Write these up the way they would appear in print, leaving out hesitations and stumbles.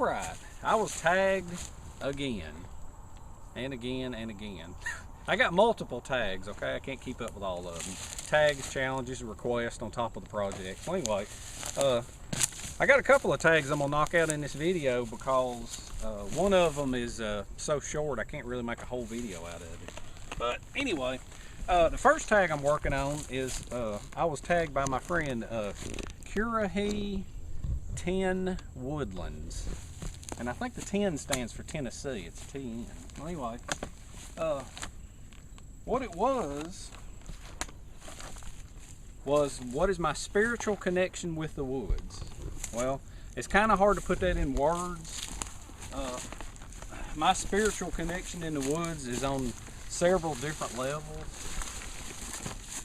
Alright, I was tagged again, and again, and again. I got multiple tags, okay? I can't keep up with all of them. Tags, challenges, requests on top of the project. Well, anyway, I got a couple of tags I'm gonna knock out in this video because one of them is so short I can't really make a whole video out of it. But anyway, the first tag I'm working on is I was tagged by my friend Curahee 10 Woodlands, and I think the 10 stands for Tennessee. It's TN. Well, anyway, what it was what is my spiritual connection with the woods? Well, it's kind of hard to put that in words. My spiritual connection in the woods is on several different levels,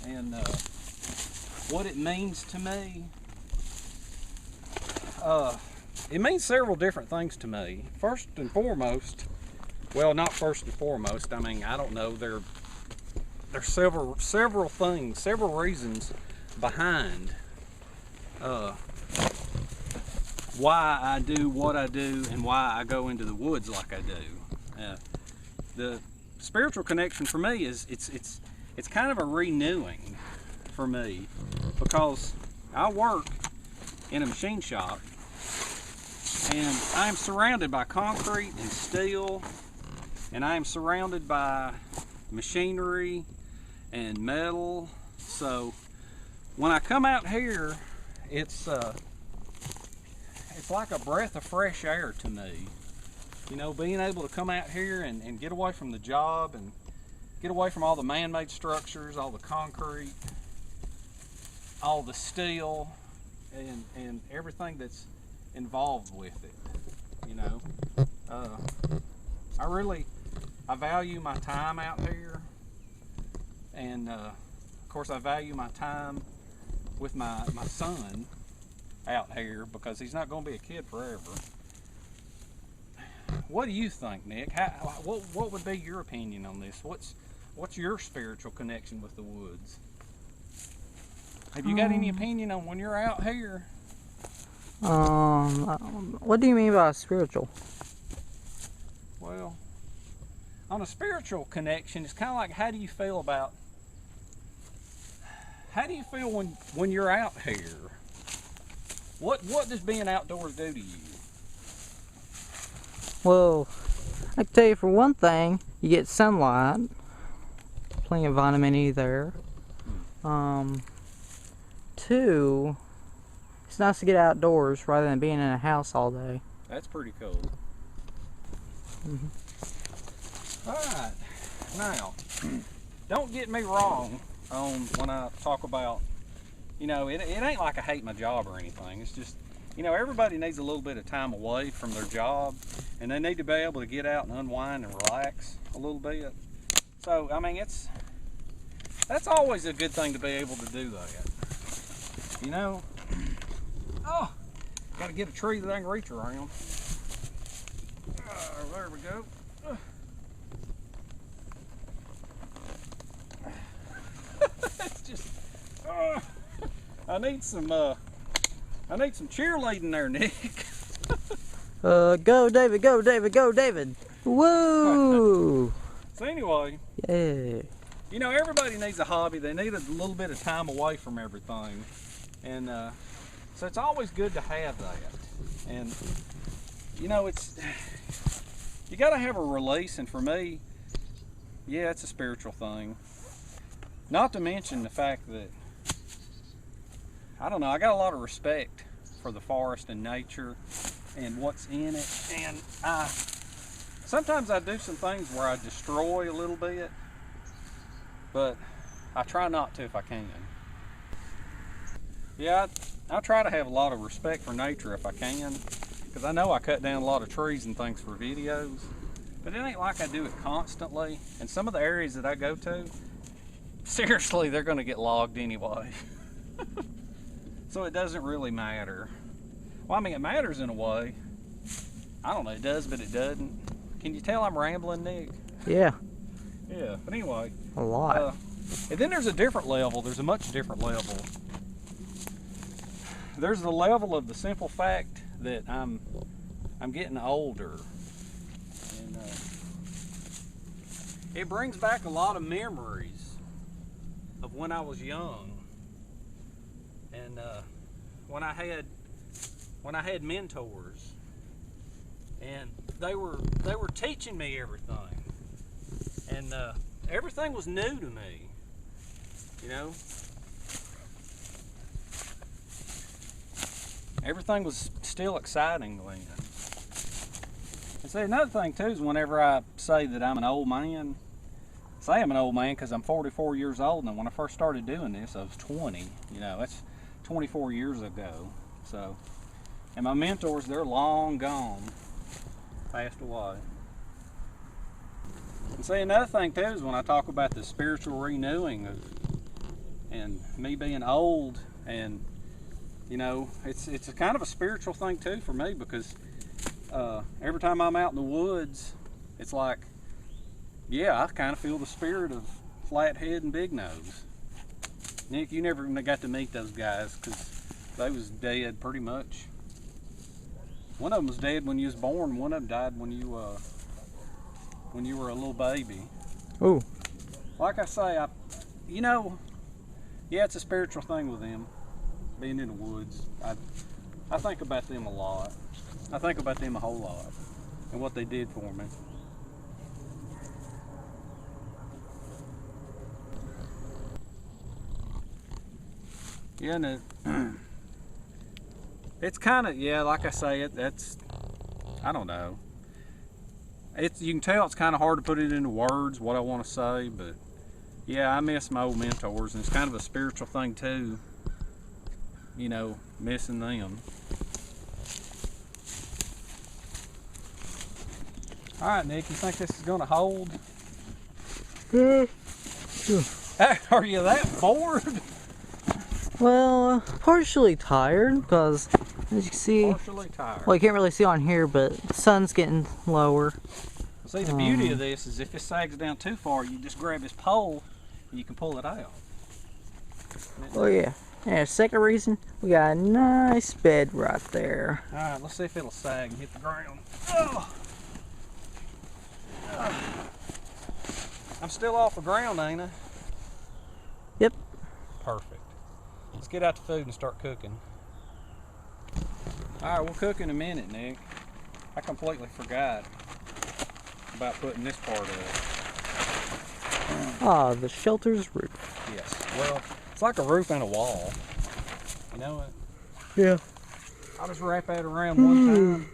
and what it means to me, it means several different things to me. First and foremost, well, not first and foremost, I mean, I don't know, there's several things, several reasons behind why I do what I do and why I go into the woods like I do. The spiritual connection for me is it's kind of a renewing for me, because I work in a machine shop and I am surrounded by concrete and steel, and I am surrounded by machinery and metal. So when I come out here, it's like a breath of fresh air to me. You know, being able to come out here and get away from the job and get away from all the man-made structures, all the concrete, all the steel, and everything that's involved with it. You know, I value my time out here, and of course I value my time with my son out here, because he's not going to be a kid forever. What do you think, Nick? What would be your opinion on this? What's your spiritual connection with the woods? Have you got any opinion on when you're out here? What do you mean by spiritual? Well, on a spiritual connection, it's kind of like, how do you feel when you're out here? What does being outdoors do to you? Well, I can tell you, for one thing, you get sunlight, plenty of vitamin E there. Two, it's nice to get outdoors rather than being in a house all day. That's pretty cool. Alright, now, don't get me wrong on when I talk about, you know, it ain't like I hate my job or anything. It's just, you know, everybody needs a little bit of time away from their job, and they need to be able to get out and unwind and relax a little bit. So, I mean, that's always a good thing to be able to do that. You know, oh, got to get a tree that I can reach around. There we go. It's just, I need some cheerleading there, Nick. Go David, go David, go David. Woo! So anyway, yeah. You know, everybody needs a hobby. They need a little bit of time away from everything. And so it's always good to have that. And, you know, you got to have a release. And for me, yeah, it's a spiritual thing. Not to mention the fact that, I don't know, I got a lot of respect for the forest and nature and what's in it. And sometimes I do some things where I destroy a little bit, but I try not to if I can. Yeah, I try to have a lot of respect for nature if I can, because I know I cut down a lot of trees and things for videos, but it ain't like I do it constantly. And some of the areas that I go to, seriously, they're going to get logged anyway. So it doesn't really matter. Well, I mean, it matters in a way. I don't know, it does, but it doesn't. Can you tell I'm rambling, Nick? Yeah. Yeah, but anyway. A lot. And then there's a different level. There's a much different level. There's the level of the simple fact that I'm I'm getting older, and it brings back a lot of memories of when I was young, and when I had mentors, and they were teaching me everything, and everything was new to me, you know. Everything was still exciting then. And see, another thing too is whenever I say that I'm an old man, I say I'm an old man because I'm 44 years old, and when I first started doing this, I was 20. You know, that's 24 years ago. So, and my mentors, they're long gone, passed away. And see, another thing too is when I talk about the spiritual renewing of, and me being old, and you know, it's a kind of a spiritual thing too for me, because every time I'm out in the woods, it's like, yeah, I kind of feel the spirit of Flathead and Big Nose. Nick, you never got to meet those guys because they was dead pretty much. One of them was dead when you was born. One of them died when you were a little baby. Ooh. Like I say, you know, yeah, it's a spiritual thing with them. Being in the woods, I think about them a lot. I think about them a whole lot and what they did for me. Yeah, and it's kind of, yeah, like I say, that's, I don't know. You can tell it's kind of hard to put it into words what I want to say, but yeah, I miss my old mentors, and it's kind of a spiritual thing too. You know, missing them. All right, Nick, you think this is going to hold? Are you that bored? Well, partially tired because, as you can see, partially tired. well, you can't really see on here, but the sun's getting lower. See, the beauty of this is if it sags down too far, you just grab this pole and you can pull it out. Oh yeah. And second reason, we got a nice bed right there. All right, let's see if it'll sag and hit the ground. Oh. I'm still off the ground, ain't I? Yep. Perfect. Let's get out the food and start cooking. All right, we'll cook in a minute, Nick. I completely forgot about putting this part of it. Ah, the shelter's roof. Yes. Well, it's like a roof and a wall. You know it? Yeah. I'll just wrap that around one time,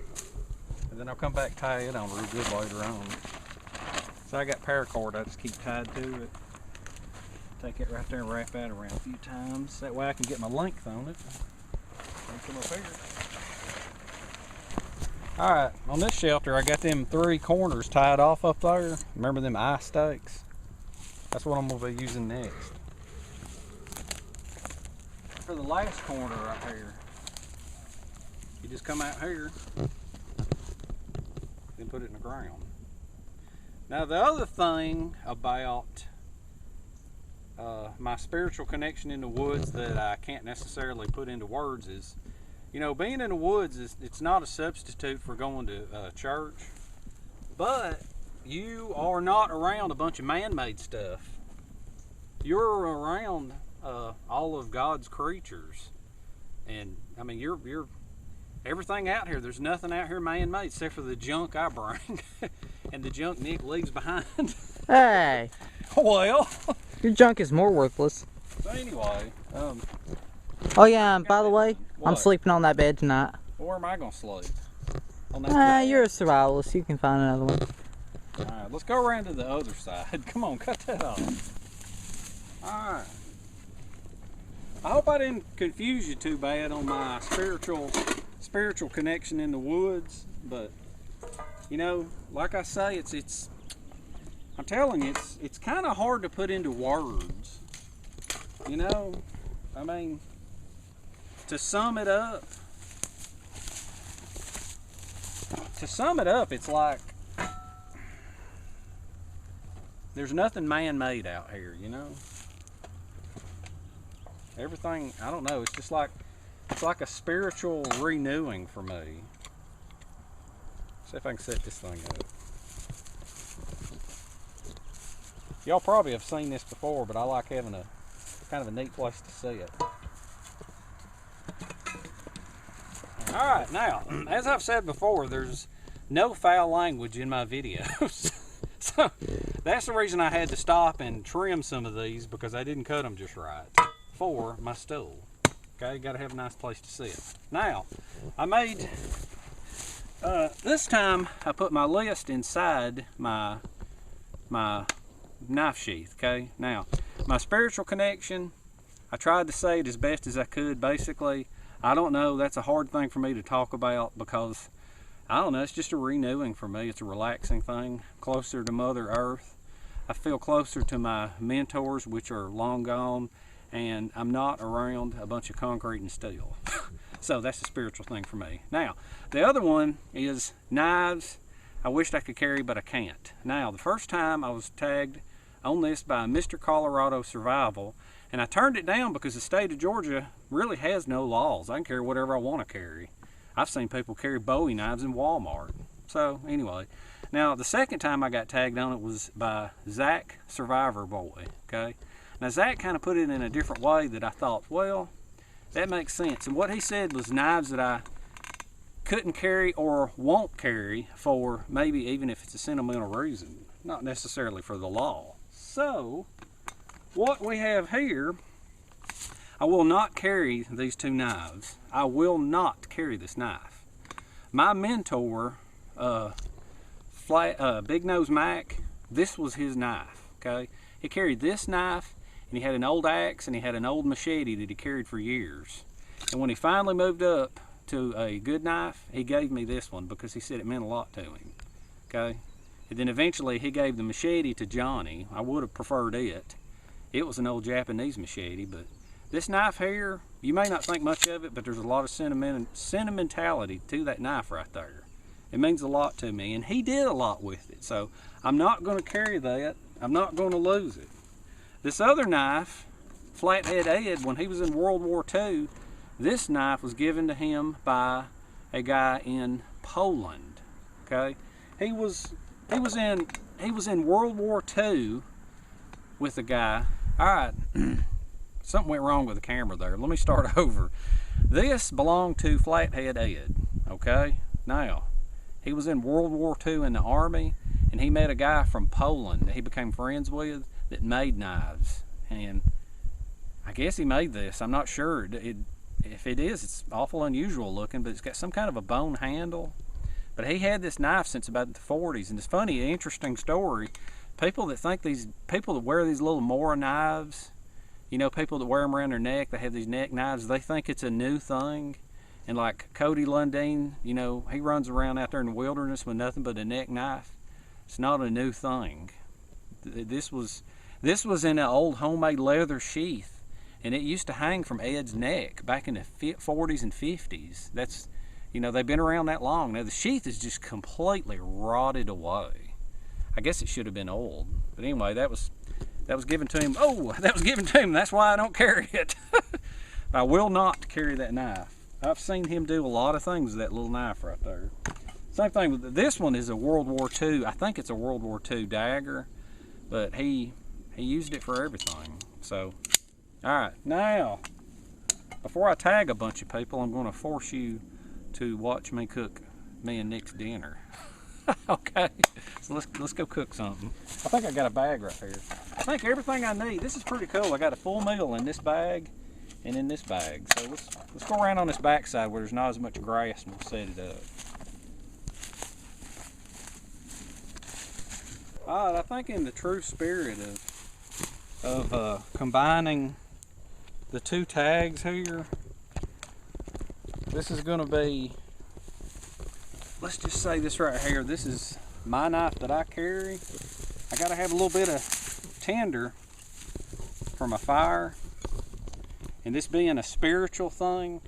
and then I'll come back and tie it on real good later on. So I got paracord I just keep tied to it. Take it right there and wrap that around a few times. That way I can get my length on it. Come up here. Alright, on this shelter I got them 3 corners tied off up there. Remember them eye stakes? That's what I'm going to be using next. For the last corner right here, you just come out here and put it in the ground. Now the other thing about my spiritual connection in the woods that I can't necessarily put into words is, you know, being in the woods it's not a substitute for going to church, but you are not around a bunch of man-made stuff. You're around all of God's creatures, and I mean you're everything out here. There's nothing out here man-made except for the junk I bring and the junk Nick leaves behind. Hey. Well, Your junk is more worthless. so anyway, Oh yeah, and by the way, I'm What? sleeping on that bed tonight. where am I gonna sleep? On that bed? You're a survivalist. You can find another one. All right, let's go around to the other side. Come on, cut that off. All right. I hope I didn't confuse you too bad on my spiritual connection in the woods, but you know, like I say, it's I'm telling you, it's kind of hard to put into words. You know, I mean, to sum it up, it's like there's nothing man-made out here, you know. Everything, I don't know, it's like a spiritual renewing for me. See if I can set this thing up. Y'all probably have seen this before, but I like having a kind of a neat place to see it. Alright, now, as I've said before, there's no foul language in my videos. So that's the reason I had to stop and trim some of these, because I didn't cut them just right for my stool. Okay, got to have a nice place to sit. Now, I made, this time I put my list inside my knife sheath, okay? Now, my spiritual connection, I tried to say it as best as I could. Basically, I don't know, that's a hard thing for me to talk about, because I don't know, it's just a renewing for me. It's a relaxing thing, closer to Mother Earth. I feel closer to my mentors, which are long gone, and I'm not around a bunch of concrete and steel. So that's a spiritual thing for me. Now, the other one is knives. I wished I could carry, but I can't. Now, the first time I was tagged on this by Mr. Colorado Survival, and I turned it down because the state of Georgia really has no laws. I can carry whatever I want to carry. I've seen people carry Bowie knives in Walmart. So anyway, now the second time I got tagged on it was by Zach Survivor Boy, okay? Now Zach kind of put it in a different way that I thought, well, that makes sense. And what he said was knives that I couldn't carry or won't carry for maybe even if it's a sentimental reason, not necessarily for the law. So what we have here, I will not carry these two knives. I will not carry this knife. My mentor, Big Nose Mac, this was his knife, okay? He carried this knife, and he had an old axe, and he had an old machete that he carried for years. And when he finally moved up to a good knife, he gave me this one because he said it meant a lot to him, okay? And then eventually he gave the machete to Johnny. I would have preferred it. It was an old Japanese machete, but this knife here, you may not think much of it, but there's a lot of sentimentality to that knife right there. It means a lot to me, and he did a lot with it, so I'm not going to carry that. I'm not going to lose it. This other knife, Flathead Ed, when he was in World War II, this knife was given to him by a guy in Poland. Okay, he was in World War II with a guy. All right. Something went wrong with the camera there. Let me start over. This belonged to Flathead Ed, okay? Now, he was in World War II in the Army, and he met a guy from Poland that he became friends with that made knives. And I guess he made this. I'm not sure. If it is, it's awful unusual looking, but it's got some kind of a bone handle. But he had this knife since about the 40s, and it's funny, an interesting story. People that wear these little Mora knives, you know, people that wear them around their neck, they have these neck knives, they think it's a new thing. And like Cody Lundeen, you know, he runs around out there in the wilderness with nothing but a neck knife. It's not a new thing. This was in an old homemade leather sheath, and it used to hang from Ed's neck back in the 40s and 50s. That's, you know, they've been around that long. Now the sheath is just completely rotted away. I guess it should have been old. But anyway, that was given to him. Oh, that was given to him. That's why I don't carry it. I will not carry that knife. I've seen him do a lot of things with that little knife right there. Same thing with this one is a World War II. I think it's a World War II dagger, but he used it for everything. So, all right, now before I tag a bunch of people, I'm going to force you to watch me cook me and Nick's dinner. Okay, so let's go cook something. I think I got a bag right here. I think everything I need. This is pretty cool. I got a full meal in this bag and in this bag. So let's go around on this back side where there's not as much grass, and we'll set it up. All right, I think in the true spirit of combining the two tags here, this is going to be, let's just say this right here, this is my knife that I carry. I got to have a little bit of tinder for my fire. And this being a spiritual thing,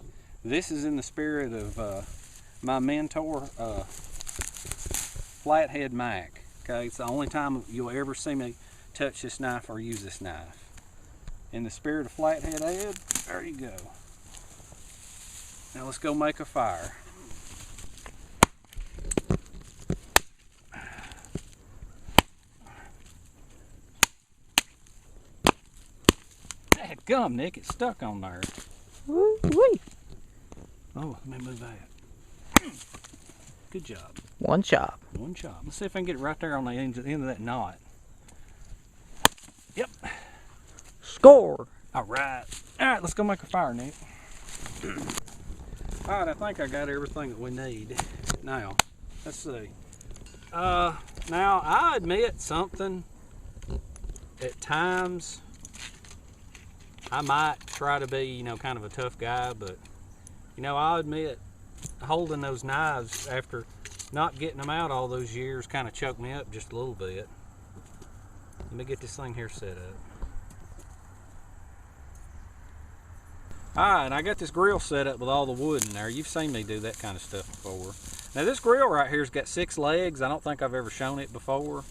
this is in the spirit of my mentor, Flathead Mac. Okay, it's the only time you'll ever see me touch this knife or use this knife. In the spirit of Flathead Ed, there you go. Now let's go make a fire. Dadgum, Nick, it's stuck on there. Woo-wee. Oh, let me move that. Good job. One chop. One chop. Let's see if I can get it right there on the end of that knot. Yep. Score. All right. All right, let's go make a fire, Nick. All right, I think I got everything that we need. Now, let's see. Now, I admit something. At times, I might try to be, you know, kind of a tough guy, but, you know, I'll admit holding those knives after not getting them out all those years kind of choked me up just a little bit. Let me get this thing here set up. Alright, I got this grill set up with all the wood in there. You've seen me do that kind of stuff before. Now this grill right here's got 6 legs. I don't think I've ever shown it before.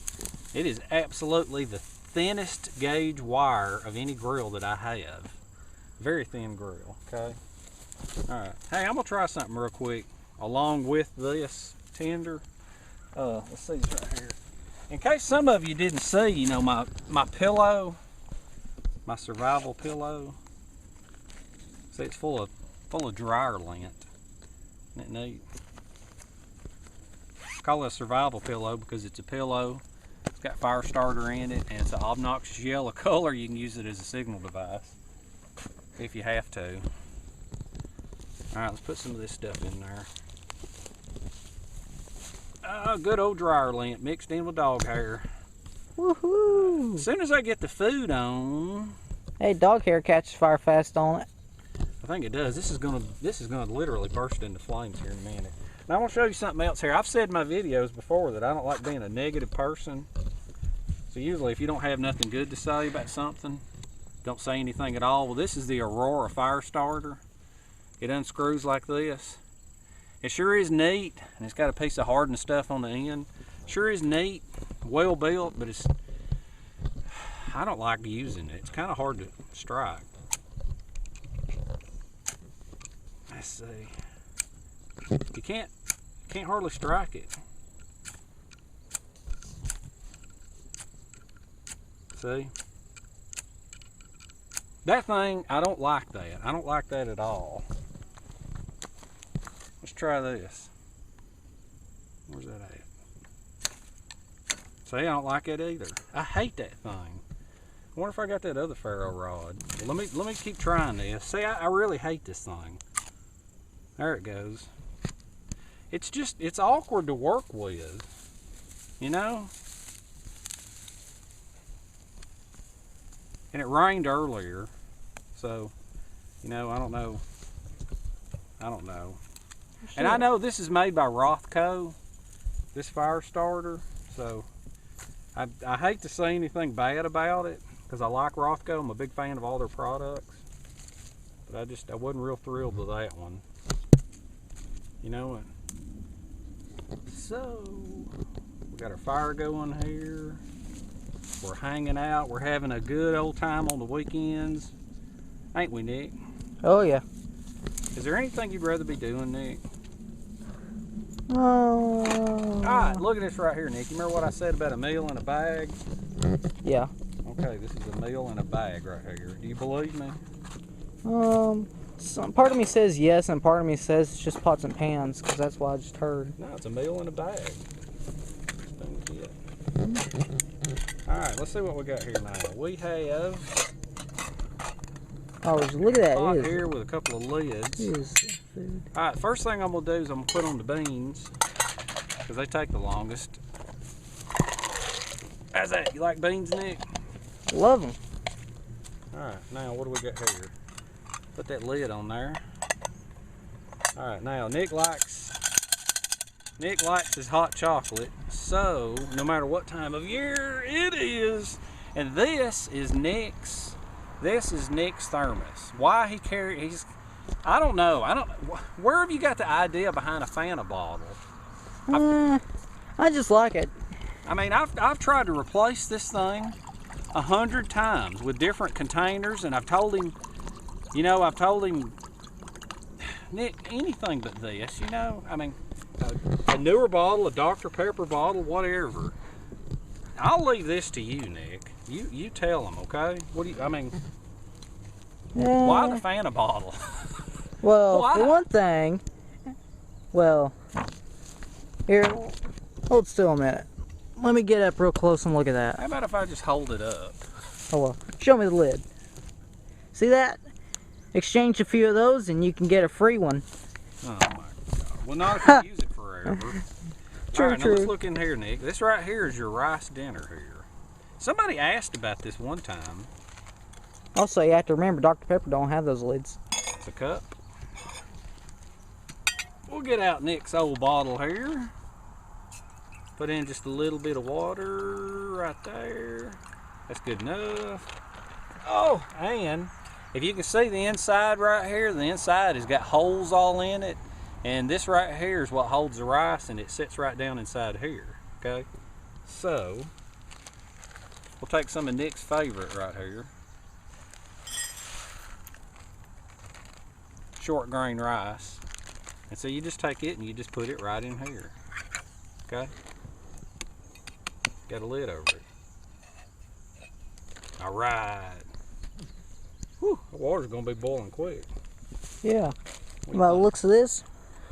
It is absolutely the thinnest gauge wire of any grill that I have. Very thin grill, okay? Alright, hey, I'm gonna try something real quick along with this tender. Let's see this right here. In case some of you didn't see, you know, my pillow, my survival pillow. See, it's full of dryer lint. Isn't it neat? I call it a survival pillow because it's a pillow. It's got fire starter in it, and it's an obnoxious yellow color. You can use it as a signal device if you have to. All right, let's put some of this stuff in there. Good old dryer lint mixed in with dog hair. Woohoo! As soon as I get the food on, Hey, dog hair catches fire fast on it. I think it does. This is gonna literally burst into flames here in a minute. Now I want to show you something else here. I've said in my videos before that I don't like being a negative person. So usually if you don't have nothing good to say about something, don't say anything at all. Well, this is the Aurora fire starter. It unscrews like this. It sure is neat, and it's got a piece of hardened stuff on the end. Sure is neat, well built, but I don't like using it. It's kind of hard to strike. Let's see. You can't hardly strike it. See? That thing, I don't like that. I don't like that at all. Let's try this. Where's that at? See, I don't like it either. I hate that thing. I wonder if I got that other ferro rod. Well, let me keep trying this. See, I really hate this thing. There it goes. It's awkward to work with, you know? And it rained earlier, so, you know, I don't know. And I know this is made by Rothco, this fire starter, so I hate to say anything bad about it because I like Rothco. I'm a big fan of all their products, but I wasn't real thrilled with that one. You know what? So we got our fire going here. We're hanging out. We're having a good old time on the weekends, ain't we, Nick? Oh yeah. Is there anything you'd rather be doing, Nick? Oh. Alright, look at this right here, Nick. You remember what I said about a meal in a bag? Yeah. Okay, this is a meal in a bag right here. Do you believe me? Some part of me says yes, and part of me says it's just pots and pans, because that's what I just heard. No, it's a meal in a bag. Alright, let's see what we got here now. We have Oh, look at that. pot It is. here with a couple of lids. It is food. Alright, first thing I'm going to do is I'm going to put on the beans, because they take the longest. How's that? You like beans, Nick? Love them. Alright, now what do we got here? Put that lid on there. Alright, now Nick likes his hot chocolate, so no matter what time of year it is, and this is Nick's thermos. Why I don't know. Where have you got the idea behind a Fanta bottle? I just like it. I mean, I've tried to replace this thing 100 times with different containers, and I've told him, Nick, anything but this, you know? I mean, a newer bottle, a Dr. Pepper bottle, whatever. I'll leave this to you, Nick. You tell him, okay? Why the Fanta bottle? Well, Why? for one thing, well, here, hold still a minute. Let me get up real close and look at that. How about if I just hold it up? Oh well, show me the lid. See that? Exchange a few of those and you can get a free one. Oh my God. Well, not if you use it forever. True, All right, true. now let's look in here, Nick. This right here is your rice dinner here. Somebody asked about this one time. Also, you have to remember, Dr. Pepper don't have those lids. It's a cup. We'll get out Nick's old bottle here. Put in just a little bit of water right there. That's good enough. Oh, and if you can see the inside right here, the inside has got holes all in it. And this right here is what holds the rice, and it sits right down inside here, okay? So, we'll take some of Nick's favorite right here. Short grain rice. And so you just take it and you just put it right in here, okay? Got a lid over it. All right. Whew, the water's gonna be boiling quick. Yeah. By the looks of this,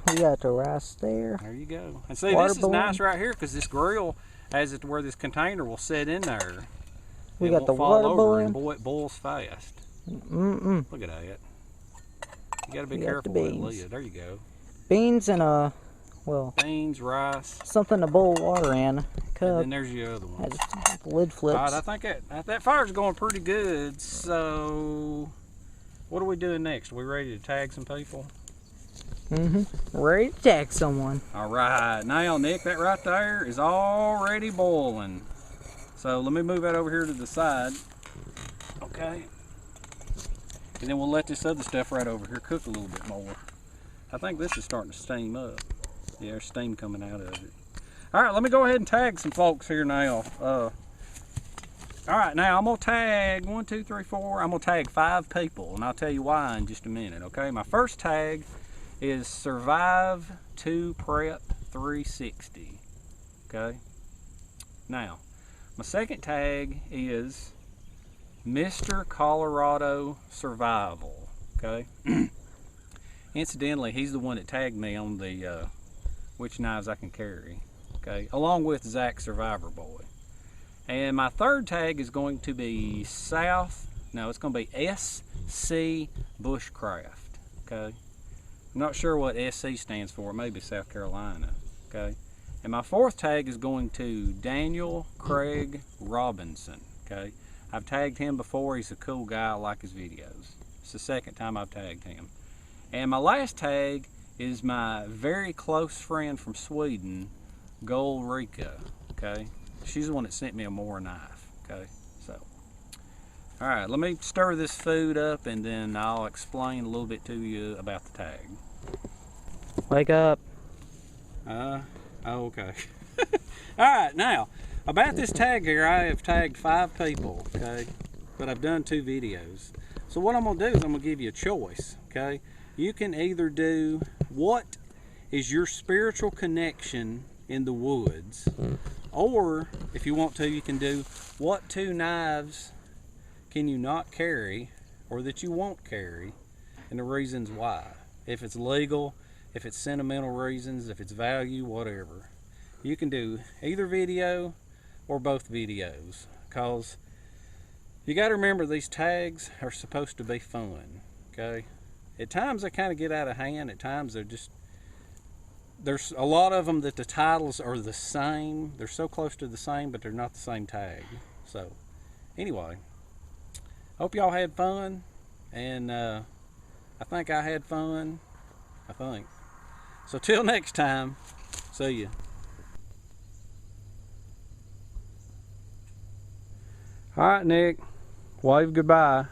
we got the rice there. There you go. And see, Water this is boiling. nice right here because this grill has it to where this container will sit in there. We It got won't the fall water over, boiling. and boy, it boils fast. Mm-mm. Look at that. You gotta be We got careful the with the beans. lid. There you go. Beans and well, Beans, rice, something to boil water in. and Cup. then there's your other one. Has the lid flips. All right, I think that fire's going pretty good. So, what are we doing next? Are we ready to tag some people? Ready to tag someone. All right, now Nick, that right there is already boiling. So let me move that over here to the side. Okay. And then we'll let this other stuff right over here cook a little bit more. I think this is starting to steam up. Yeah, there's steam coming out of it. All right, let me go ahead and tag some folks here now. All right, now I'm gonna tag 1, 2, 3, 4. I'm gonna tag 5 people, and I'll tell you why in just a minute. Okay, my first tag is Survive 2 Prep 360. Okay. Now, my second tag is Mr. Colorado Survival. Okay. Incidentally, he's the one that tagged me on the which knives I can carry. Okay, along with Zach Survivor Boy. And my third tag is going to be it's going to be SC Bushcraft. Okay. I'm not sure what SC stands for. Maybe South Carolina. Okay. And my fourth tag is going to Daniel Craig Robinson. Okay. I've tagged him before. He's a cool guy. I like his videos. It's the second time I've tagged him. And my last tag is my very close friend from Sweden, Golrika. Okay. She's the one that sent me a Moore knife. Okay. So, all right, let me stir this food up and then I'll explain a little bit to you about the tag. Wake up. Okay. All right, now, about this tag here, I have tagged 5 people, okay? But I've done 2 videos. So what I'm gonna do is I'm gonna give you a choice, okay? You can either do what is your spiritual connection in the woods, or if you want to, you can do what 2 knives can you not carry or that you won't carry and the reasons why. If it's legal, if it's sentimental reasons, if it's value, whatever. You can do either video or both videos, because you got to remember these tags are supposed to be fun, okay? At times they kind of get out of hand. At times there's a lot of them that the titles are the same. They're so close to the same, but they're not the same tag. So anyway, hope y'all had fun, and I think I had fun. I think. So till next time, see ya. All right, Nick, wave goodbye.